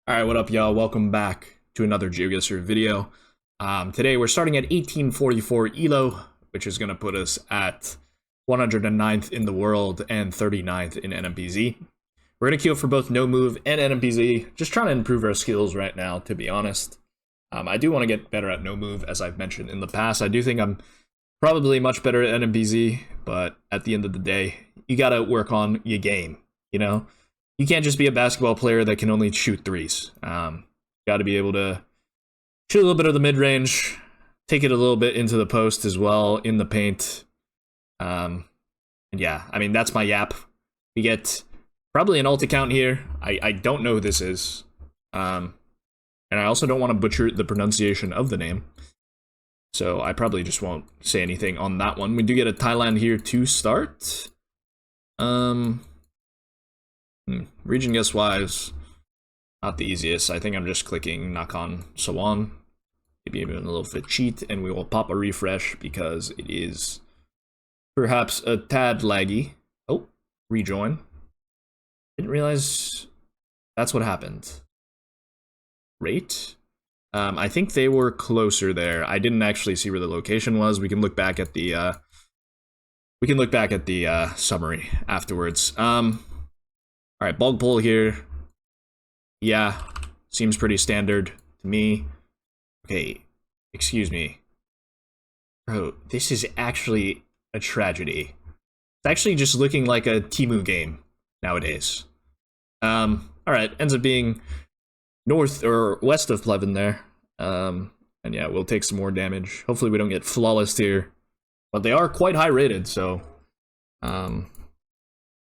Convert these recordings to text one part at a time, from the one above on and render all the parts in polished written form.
Alright, what up y'all? Welcome back to another GeoGuessr video. Today we're starting at 1844 ELO, which is going to put us at 109th in the world and 39th in NMPZ. We're going to queue for both no move and NMPZ, just trying to improve our skills right now, to be honest. I do want to get better at no move, as I've mentioned in the past. I do think I'm probably much better at NMPZ, but at the end of the day, you got to work on your game, you know? You can't just be a basketball player that can only shoot threes. Got to be able to shoot a little bit of the mid-range, take it a little bit into the post as well, in the paint. And yeah, I mean, that's my yap. We get probably an alt account here. I don't know who this is. And I also don't want to butcher the pronunciation of the name. So I probably just won't say anything on that one. We do get a Thailand here to start. Region guess wise, not the easiest. I think I'm just clicking Nakhon Sawan. Maybe even a little bit cheat, and we will pop a refresh because it is perhaps a tad laggy. Oh, rejoin. Didn't realize that's what happened. Rate. I think they were closer there. I didn't actually see where the location was. We can look back at the summary afterwards. Alright, bulk pull here. Yeah, seems pretty standard to me. Okay, excuse me. Bro, this is actually a tragedy. It's actually just looking like a Temu game nowadays. Alright, ends up being north or west of Pleven there. And yeah, we'll take some more damage. Hopefully we don't get flawless here. But they are quite high rated, so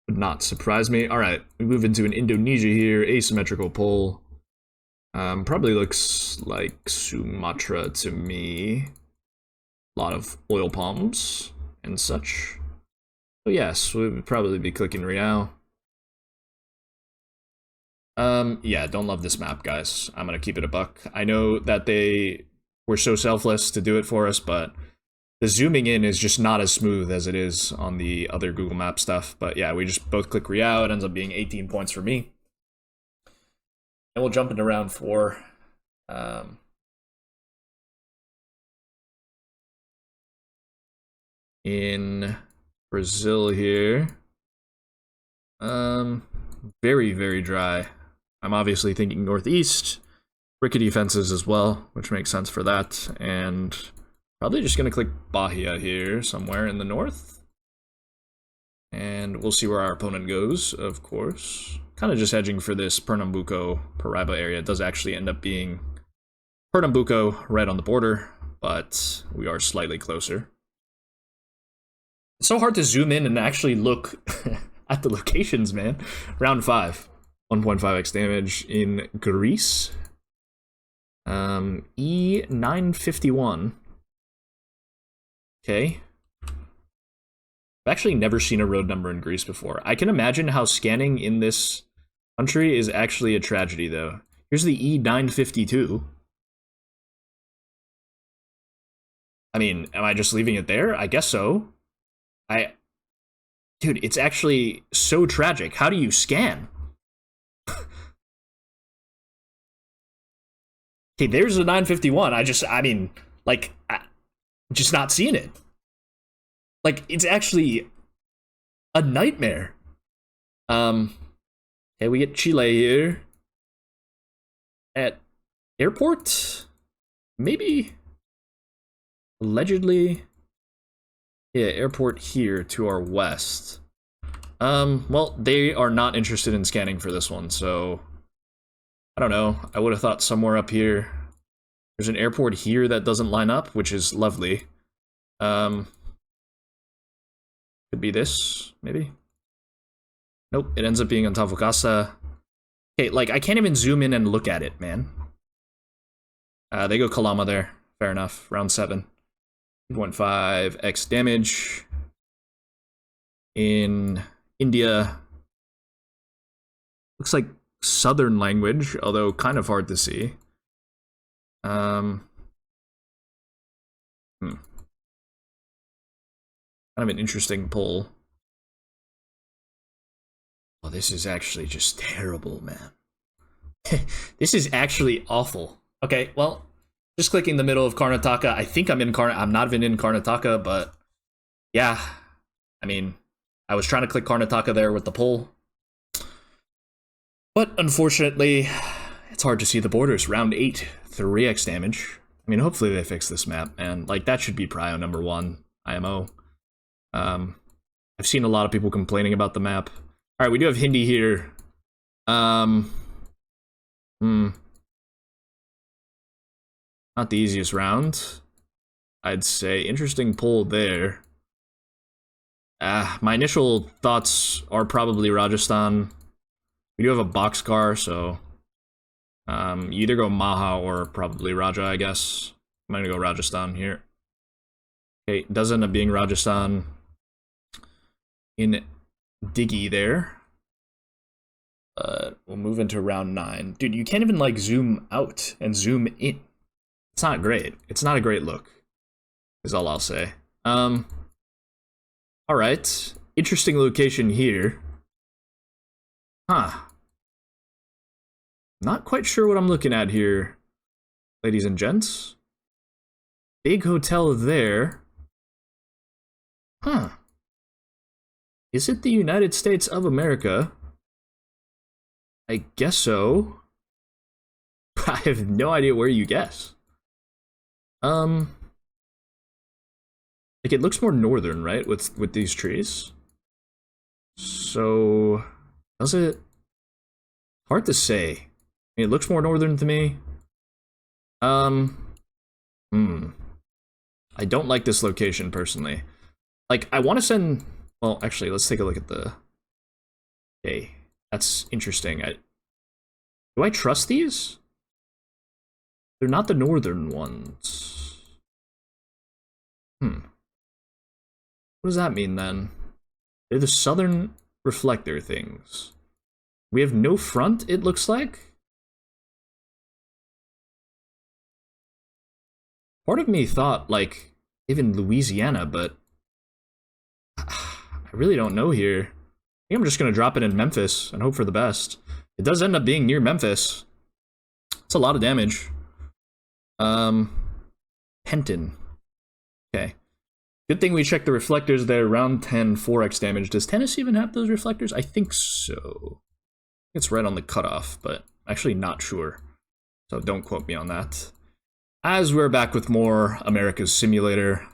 would not surprise me. Alright, we move into an Indonesia here, asymmetrical pull. Probably looks like Sumatra to me. A lot of oil palms and such. So yes, we would probably be clicking Real. Yeah, don't love this map, guys. I'm gonna keep it a buck. I know that they were so selfless to do it for us, but the zooming in is just not as smooth as it is on the other Google Map stuff. But yeah, we just both click Real. It ends up being 18 points for me. And we'll jump into round 4. In Brazil here. Very, very dry. I'm obviously thinking northeast. Rickety fences as well, which makes sense for that. And probably just going to click Bahia here, somewhere in the north. And we'll see where our opponent goes, of course. Kind of just hedging for this Pernambuco, Paraiba area. It does actually end up being Pernambuco right on the border, but we are slightly closer. It's so hard to zoom in and actually look at the locations, man. Round 5. 1.5x damage in Greece. E951. Okay. I've actually never seen a road number in Greece before. I can imagine how scanning in this country is actually a tragedy, though. Here's the E952. I mean, am I just leaving it there? I guess so. Dude, it's actually so tragic. How do you scan? Okay, there's the 951. I mean, like, just not seeing it. Like, it's actually a nightmare. Okay, we get Chile here. At airport? Maybe? Allegedly? Yeah, airport here to our west. Well, they are not interested in scanning for this one, so I don't know. I would have thought somewhere up here. There's an airport here that doesn't line up, which is lovely. Could be this, maybe? Nope, it ends up being Antofagasta. Okay, like, I can't even zoom in and look at it, man. They go Kalama there. Fair enough. Round 7. 2.5x damage. In India. Looks like Southern language, although kind of hard to see. Kind of an interesting pull. Oh, this is actually just terrible, man. This is actually awful. Okay, well, just clicking the middle of Karnataka. I think I'm not even in Karnataka, but yeah. I mean, I was trying to click Karnataka there with the pull. But unfortunately, it's hard to see the borders. Round 8, 3x damage. I mean, hopefully they fix this map, and like that should be prio number 1, IMO. I've seen a lot of people complaining about the map. All right, we do have Hindi here. Not the easiest round, I'd say. Interesting pull there. My initial thoughts are probably Rajasthan. We do have a boxcar, so you either go Maha or probably Raja, I guess. I'm gonna go Rajasthan here. Okay, it does end up being Rajasthan in Diggy there. We'll move into round 9. Dude, you can't even like zoom out and zoom in. It's not great. It's not a great look, is all I'll say. Alright. Interesting location here. Huh. Not quite sure what I'm looking at here, ladies and gents. Big hotel there. Huh. Is it the United States of America? I guess so. I have no idea where you guess. Like it looks more northern, right? With these trees. So does it? Hard to say. I mean, it looks more northern to me. I don't like this location personally. Like, I want to send. Well, actually, let's take a look at the. Okay, that's interesting. Do I trust these? They're not the northern ones. What does that mean then? They're the southern reflector things. We have no front, it looks like. Part of me thought, like, even Louisiana, but I really don't know here. I think I'm just gonna drop it in Memphis and hope for the best. It does end up being near Memphis. It's a lot of damage. Penton. Okay. Good thing we checked the reflectors there. Round 10, 4x damage. Does Tennessee even have those reflectors? I think so. It's right on the cutoff, but actually not sure. So don't quote me on that. As we're back with more America's Simulator.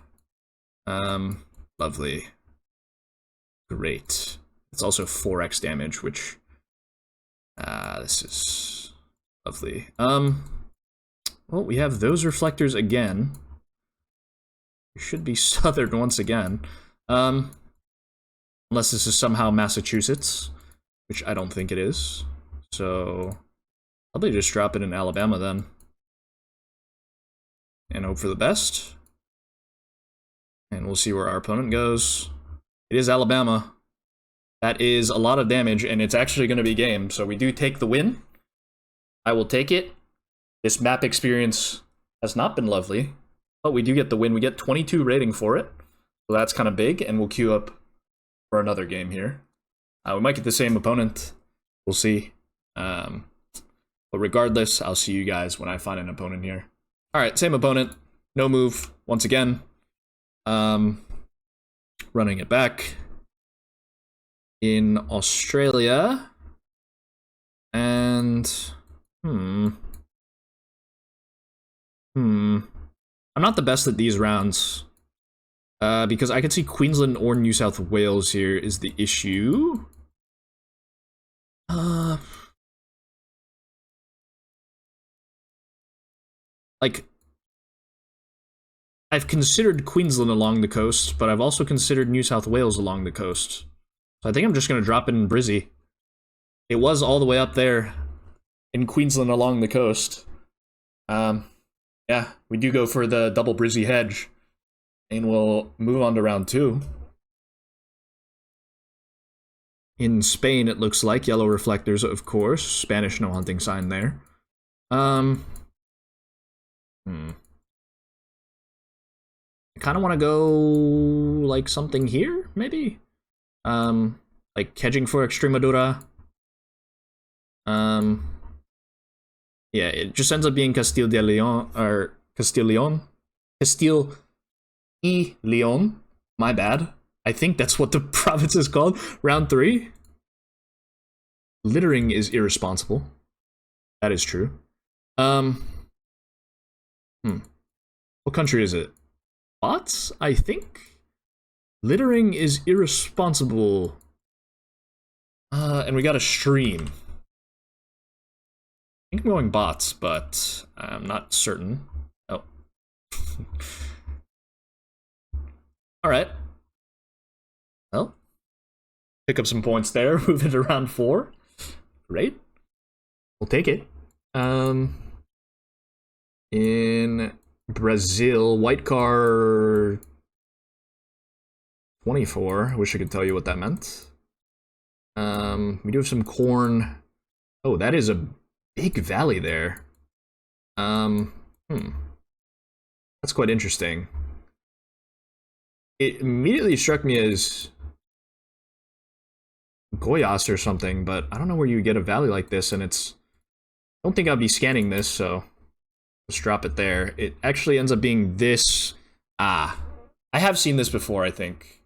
Lovely. Great. It's also 4x damage, which this is lovely. Well, we have those reflectors again. We should be southern once again. Unless this is somehow Massachusetts, which I don't think it is. So probably just drop it in Alabama then. And hope for the best. And we'll see where our opponent goes. It is Alabama. That is a lot of damage, and it's actually going to be game. So we do take the win. I will take it. This map experience has not been lovely, but we do get the win. We get 22 rating for it. So that's kind of big, and we'll queue up for another game here. We might get the same opponent. We'll see. But regardless, I'll see you guys when I find an opponent here. All right, same opponent. No move once again. Running it back. In Australia. And I'm not the best at these rounds. Because I could see Queensland or New South Wales here is the issue. Like, I've considered Queensland along the coast, but I've also considered New South Wales along the coast. So I think I'm just going to drop it in Brizzy. It was all the way up there in Queensland along the coast. Yeah, we do go for the double Brizzy hedge. And we'll move on to round 2. In Spain, it looks like. Yellow reflectors, of course. Spanish, no hunting sign there. I kind of want to go, like, something here, maybe? Like, hedging for Extremadura. Yeah, it just ends up being Castile de Leon, or Castile y Leon. My bad. I think that's what the province is called. Round 3. Littering is irresponsible. That is true. What country is it? Bots, I think? Littering is irresponsible. And we got a stream. I think I'm going bots, but I'm not certain. Oh. Alright. Well. Pick up some points there. Move it around 4. Great. We'll take it. In Brazil, white car 24. I wish I could tell you what that meant. We do have some corn. Oh, that is a big valley there. That's quite interesting. It immediately struck me as Goiás or something, but I don't know where you get a valley like this, and it's... I don't think I'll be scanning this, so just drop it there. It actually ends up being this... I have seen this before, I think.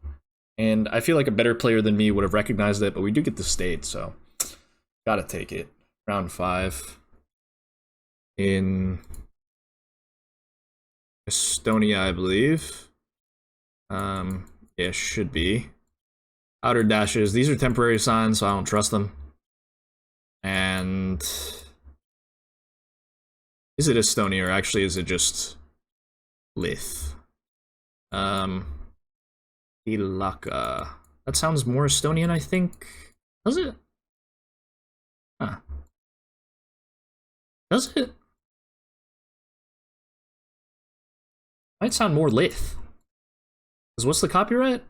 And I feel like a better player than me would have recognized it, but we do get the state, so gotta take it. Round 5. In Estonia, I believe. Yeah, should be. Outer dashes. These are temporary signs, so I don't trust them. And is it Estonia, or actually is it just Lith? Ilaka. That sounds more Estonian, I think. Does it? Huh. Does it? Might sound more Lith. Because what's the copyright?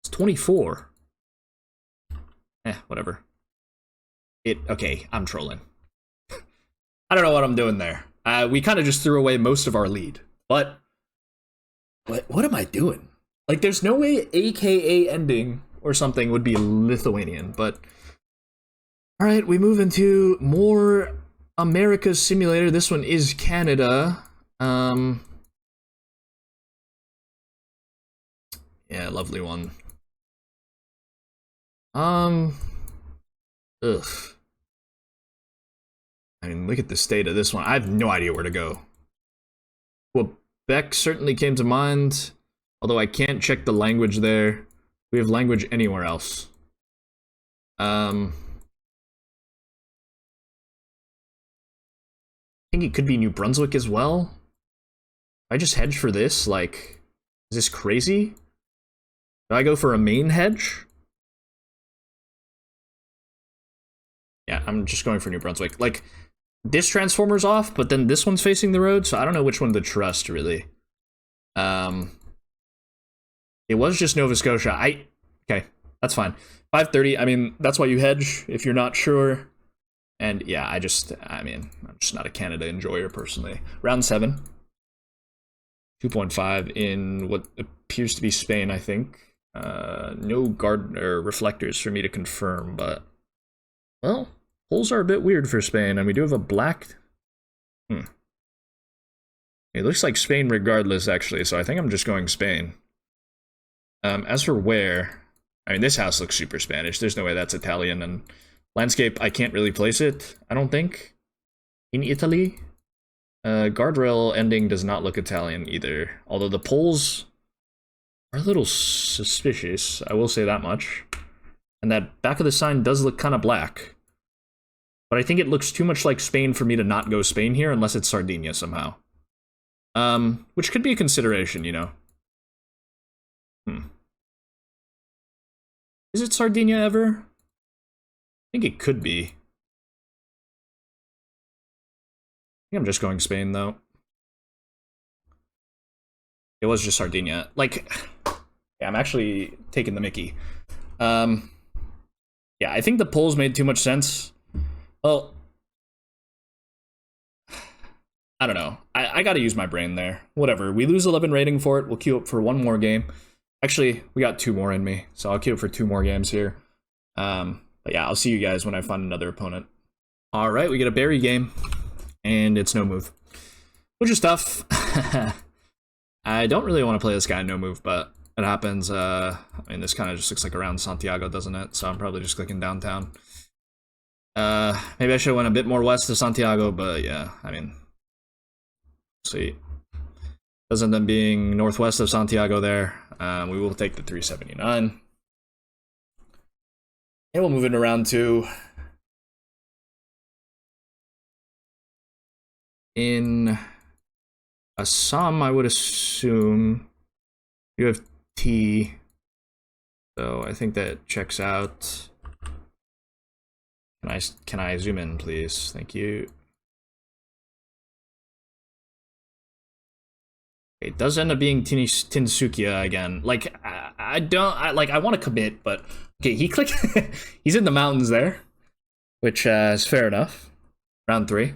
It's 24. Whatever. Okay, I'm trolling. I don't know what I'm doing there. We kind of just threw away most of our lead. But what am I doing? Like, there's no way AKA ending or something would be Lithuanian, but... Alright, we move into more America's Simulator. This one is Canada. Yeah, lovely one. Ugh. I mean, look at the state of this one. I have no idea where to go. Quebec certainly came to mind, although I can't check the language there. We have language anywhere else. I think it could be New Brunswick as well. I just hedge for this, like, is this crazy? Do I go for a main hedge? Yeah, I'm just going for New Brunswick. Like, this transformer's off, but then this one's facing the road, so I don't know which one to trust, really. It was just Nova Scotia. Okay, that's fine. 530, I mean, that's why you hedge, if you're not sure. And yeah, I'm just not a Canada enjoyer, personally. Round 7. 2.5 in what appears to be Spain, I think. No guard or reflectors for me to confirm, but... Well, holes are a bit weird for Spain, and we do have a black... It looks like Spain regardless, actually, so I think I'm just going Spain. As for where... I mean, this house looks super Spanish. There's no way that's Italian, and... Landscape, I can't really place it, I don't think. In Italy? Guardrail ending does not look Italian either. Although the poles are a little suspicious, I will say that much. And that back of the sign does look kind of black. But I think it looks too much like Spain for me to not go Spain here, unless it's Sardinia somehow. Which could be a consideration, you know. Is it Sardinia ever? I think it could be. I think I'm just going Spain, though. It was just Sardinia. Like, yeah, I'm actually taking the mickey. Yeah, I think the polls made too much sense. Well, I don't know. I gotta use my brain there. Whatever. We lose 11 rating for it. We'll queue up for one more game. Actually, we got 2 more in me, so I'll queue up for 2 more games here. But yeah, I'll see you guys when I find another opponent. Alright, we get a Barry game. and it's no move, which is tough. I don't really want to play this guy no move, but it happens. I mean, this kind of just looks like around Santiago, doesn't it? So I'm probably just clicking downtown. Maybe I should have went a bit more west of Santiago, but yeah, I mean, see. Does end up being northwest of Santiago there. We will take the 379. And we'll move it around to in Assam, I would assume you have T. So I think that checks out. Can I zoom in, please? Thank you. It does end up being Tinsukia again. Like, I want to commit, but okay, he clicked. He's in the mountains there, which is fair enough. Round 3.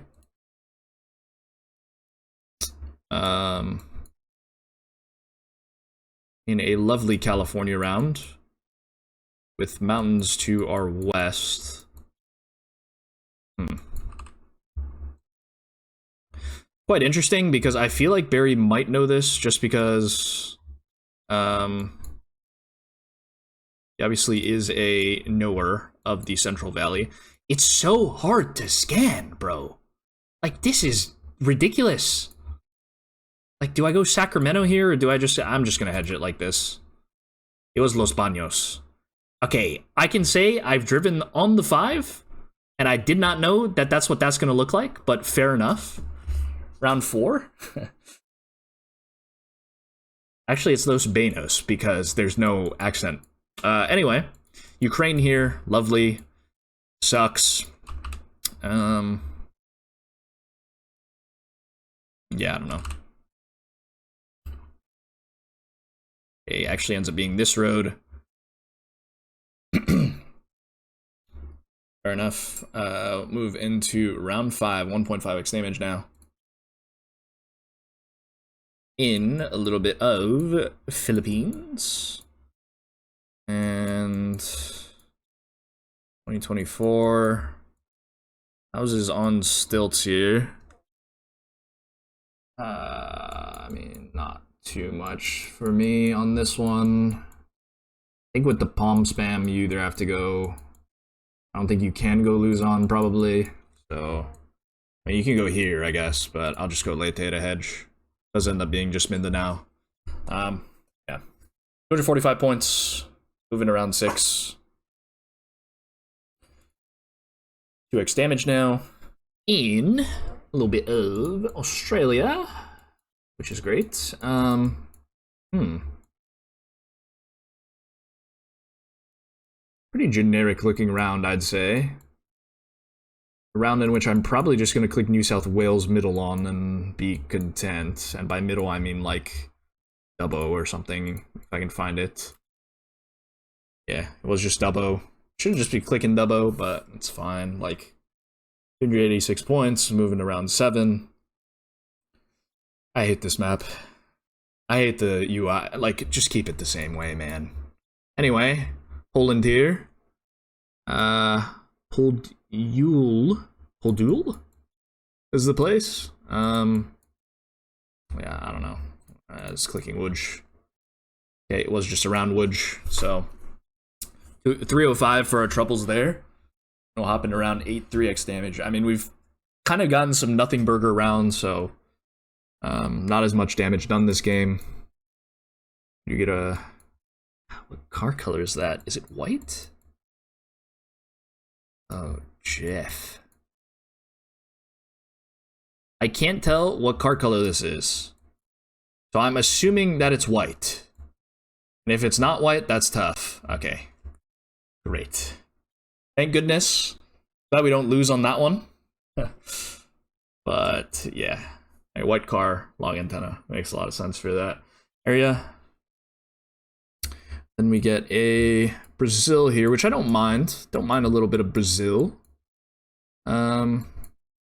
In a lovely California round with mountains to our west. Quite interesting, because I feel like Barry might know this just because he obviously is a knower of the Central Valley. It's so hard to scan, bro. Like, this is ridiculous. Like, do I go Sacramento here, or do I'm just gonna hedge it like this. It was Los Baños. Okay, I can say I've driven on the 5, and I did not know that that's what that's gonna look like, but fair enough. Round 4? Actually, it's Los Baños, because there's no accent. Anyway, Ukraine here, lovely. Sucks. Yeah, I don't know. It actually ends up being this road. Fair enough. Move into round 5, 1.5x damage now. In a little bit of Philippines. And 2024. Houses on stilts here. I mean, not too much for me on this one. I think with the palm spam, you either have to go. I don't think you can go Luzon, probably. So, I mean, you can go here, I guess, but I'll just go Leyte to hedge. Does end up being just Mindanao. Yeah. 245 points. Moving around 6. 2x damage now. In a little bit of Australia, which is great. Pretty generic looking round, I'd say. A round in which I'm probably just going to click New South Wales middle on and be content. And by middle, I mean like Dubbo or something, if I can find it. Yeah, it was just Dubbo. Shouldn't just be clicking Dubbo, but it's fine. Like, 286 points, moving around 7. I hate this map. I hate the UI. Like, just keep it the same way, man. Anyway, Poland here. Poldul is the place. Yeah, I don't know. It's clicking Woods. Okay, it was just around Woods, so 305 for our troubles there. We'll hop into around 8 3x damage. I mean, we've kind of gotten some nothing burger rounds, so not as much damage done this game. You get a... What car color is that? Is it white? Oh, Jeff. I can't tell what car color this is. So I'm assuming that it's white. And if it's not white, that's tough. Okay. Great. Thank goodness. Glad we don't lose on that one. But, yeah. A white car, long antenna. Makes a lot of sense for that area. Then we get a Brazil here, which I don't mind. Don't mind a little bit of Brazil.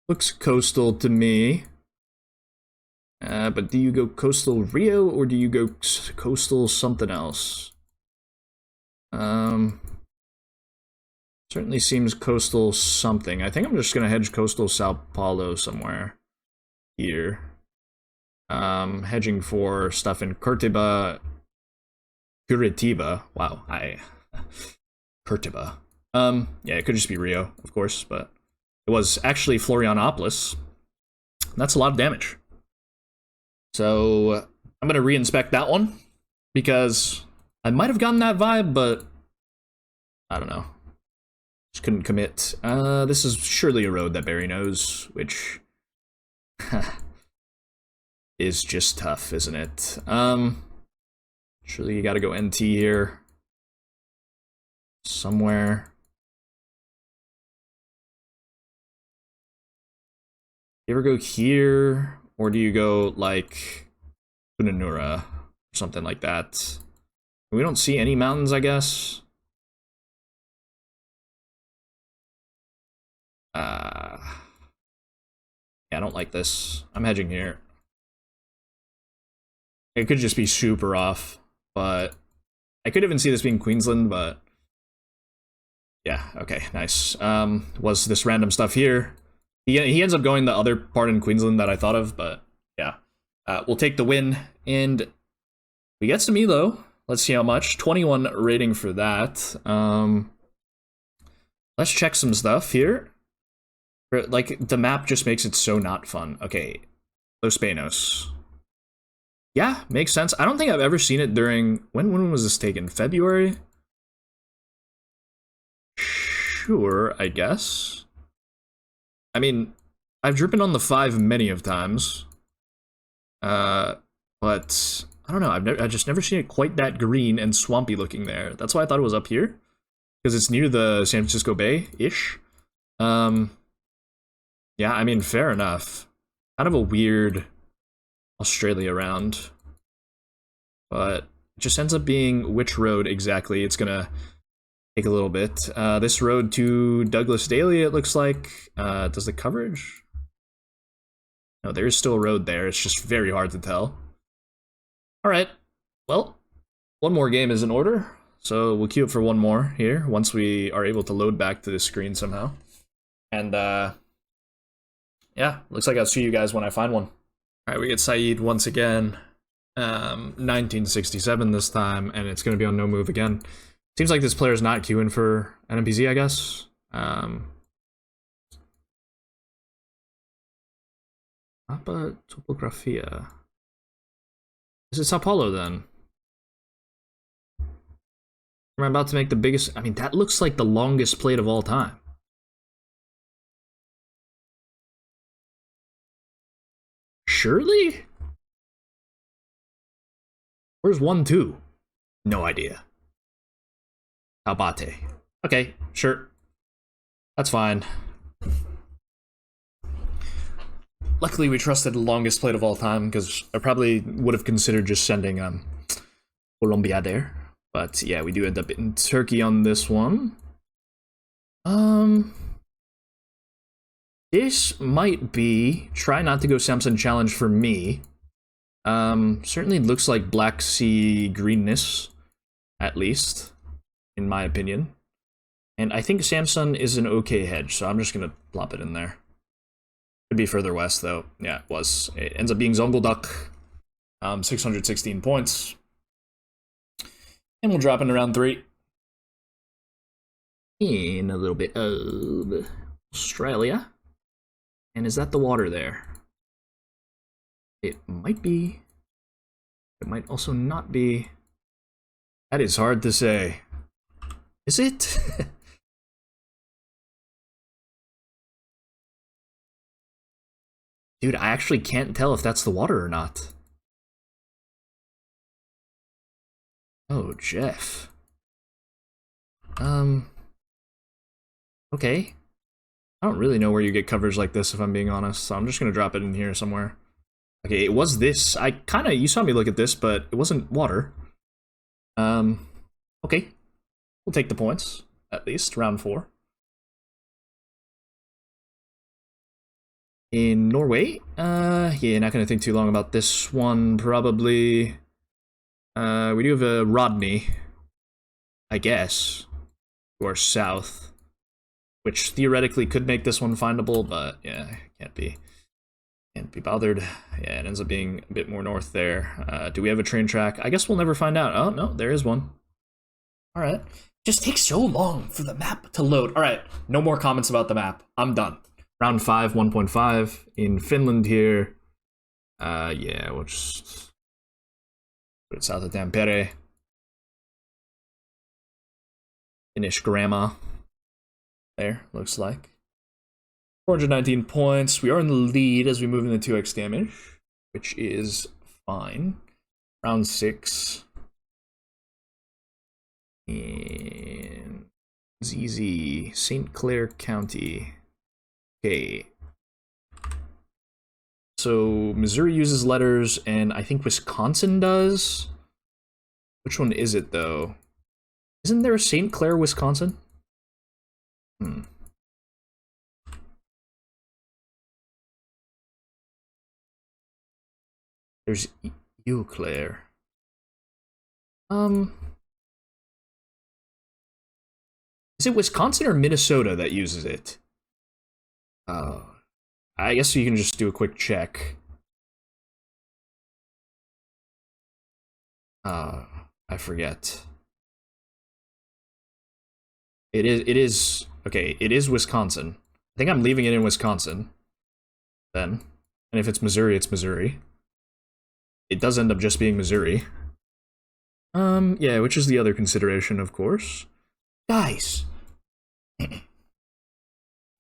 Looks coastal to me. But do you go coastal Rio or do you go coastal something else? Certainly seems coastal something. I think I'm just gonna hedge coastal Sao Paulo somewhere here. Hedging for stuff in Curitiba. Wow, Curitiba. Yeah, it could just be Rio, of course, but it was actually Florianopolis. That's a lot of damage. So I'm gonna reinspect that one because I might have gotten that vibe, but I don't know. Just couldn't commit. This is surely a road that Barry knows, which is just tough, isn't it? Surely you gotta go NT here. Somewhere. You ever go here? Or do you go, like, Kunanura? Or something like that. We don't see any mountains, I guess. Yeah, I don't like this. I'm hedging here. It could just be super off, but I could even see this being Queensland, but yeah, okay, nice. Was this random stuff here? He ends up going the other part in Queensland that I thought of, but yeah. We'll take the win, and we get some elo. Let's see how much. 21 rating for that. Let's check some stuff here. Like, the map just makes it so not fun. Okay, Los Banos. Yeah, makes sense. I don't think I've ever seen it during... When was this taken? February? Sure, I guess. I mean, I've driven on the 5 many of times. But I don't know. I've just never seen it quite that green and swampy looking there. That's why I thought it was up here, because it's near the San Francisco Bay-ish. Yeah, I mean, fair enough. Kind of a weird Australia round, but it just ends up being which road exactly. It's gonna take a little bit. This road to Douglas Daly, it looks like. Does the coverage? No, there's still a road there. It's just very hard to tell. All right, well, one more game is in order, so we'll queue up for one more here once we are able to load back to the screen somehow. And yeah, looks like I'll see you guys when I find one. All right, we get Syed once again. 1967 this time, and it's going to be on no move again. Seems like this player is not queuing for an NPC, I guess. Mapa Topografia. Is it Sao Paulo then? Am I about to make the biggest... I mean, that looks like the longest plate of all time. Surely? Where's 1-2? No idea. Taubate. Okay, sure. That's fine. Luckily, we trusted the longest plate of all time, because I probably would have considered just sending Colombia there. But yeah, we do end up in Turkey on this one. This might be try not to go Samson challenge for me. Certainly looks like Black Sea greenness, at least, in my opinion. And I think Samson is an okay hedge, so I'm just gonna plop it in there. Could be further west, though. Yeah, it was. It ends up being Zonguldak. 616 points. And we'll drop in around 3. In a little bit of Australia. And is that the water there? It might be. It might also not be. That is hard to say. Is it? Dude, I actually can't tell if that's the water or not. Oh, Jeff. Okay. I don't really know where you get coverage like this, if I'm being honest, so I'm just gonna drop it in here somewhere. Okay, it was this. You saw me look at this, but it wasn't water. Okay. We'll take the points, at least, round 4. In Norway, yeah, not gonna think too long about this one, probably. We do have a Rodney, I guess, to our south. which theoretically could make this one findable, but yeah, can't be bothered. Yeah, it ends up being a bit more north there. Do we have a train track? I guess we'll never find out. Oh, no, there is one. All right. Just takes so long for the map to load. All right, no more comments about the map. I'm done. Round 5, 1.5 in Finland here. Yeah, we'll just put it south of Tampere. Finnish grandma. There, looks like. 419 points. We are in the lead as we move into 2x damage, which is fine. Round 6. In ZZ, St. Clair County. Okay. So Missouri uses letters, and I think Wisconsin does. Which one is it, though? Isn't there a St. Clair, Wisconsin? There's Eau Claire. Is it Wisconsin or Minnesota that uses it? I guess you can just do a quick check. I forget. It is okay, it is Wisconsin. I think I'm leaving it in Wisconsin then. And if it's Missouri, it's Missouri. It does end up just being Missouri. Yeah, which is the other consideration, of course. Guys.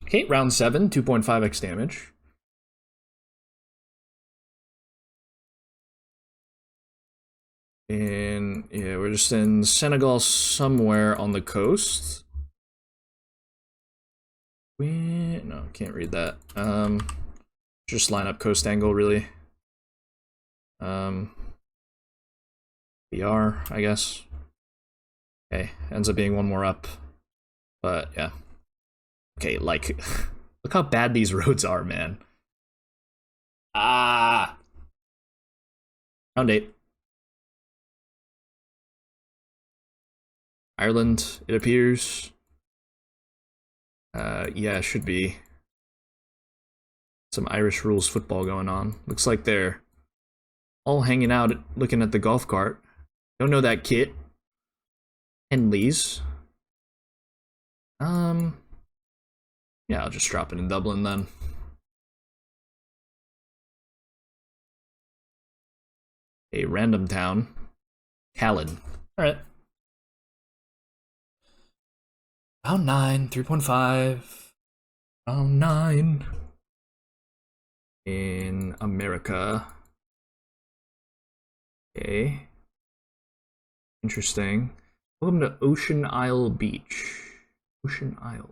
Okay, round 7, 2.5x damage. And yeah, we're just in Senegal somewhere on the coast. No, can't read that. Just line up coast angle, really. BR, I guess. Okay, ends up being one more up. But, yeah. Okay, like, look how bad these roads are, man. Round 8. Ireland, it appears. Yeah, should be. Some Irish rules football going on. Looks like they're all hanging out looking at the golf cart. Don't know that kit. Henleys. Yeah, I'll just drop it in Dublin then. A random town. Callan. Alright. Round 9, 3.5. Round 9. In America. Okay. Interesting. Welcome to Ocean Isle Beach. Ocean Isle.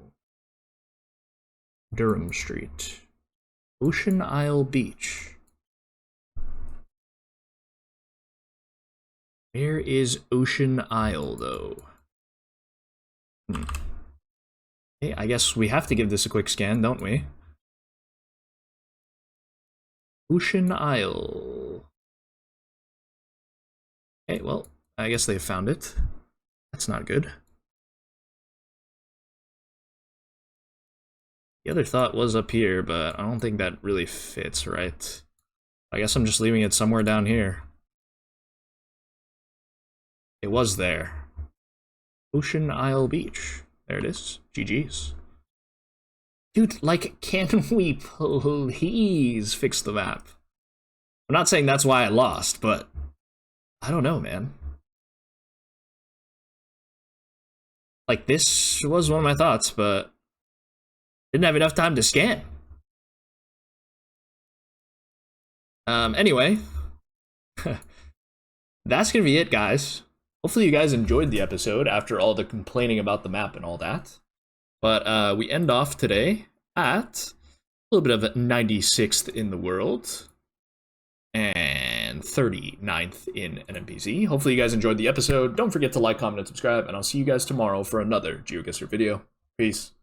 Durham Street. Ocean Isle Beach. Where is Ocean Isle, though? Okay, I guess we have to give this a quick scan, don't we? Ocean Isle. Okay, well, I guess they found it. That's not good. The other thought was up here, but I don't think that really fits, right? I guess I'm just leaving it somewhere down here. It was there. Ocean Isle Beach. There it is. GG's. Dude, like, can we please fix the map? I'm not saying that's why I lost, but I don't know, man. Like, this was one of my thoughts, but didn't have enough time to scan. Anyway, that's gonna be it, guys. Hopefully you guys enjoyed the episode after all the complaining about the map and all that. But we end off today at a little bit of a 96th in the world and 39th in NMPZ. Hopefully you guys enjoyed the episode. Don't forget to like, comment, and subscribe, and I'll see you guys tomorrow for another GeoGuessr video. Peace.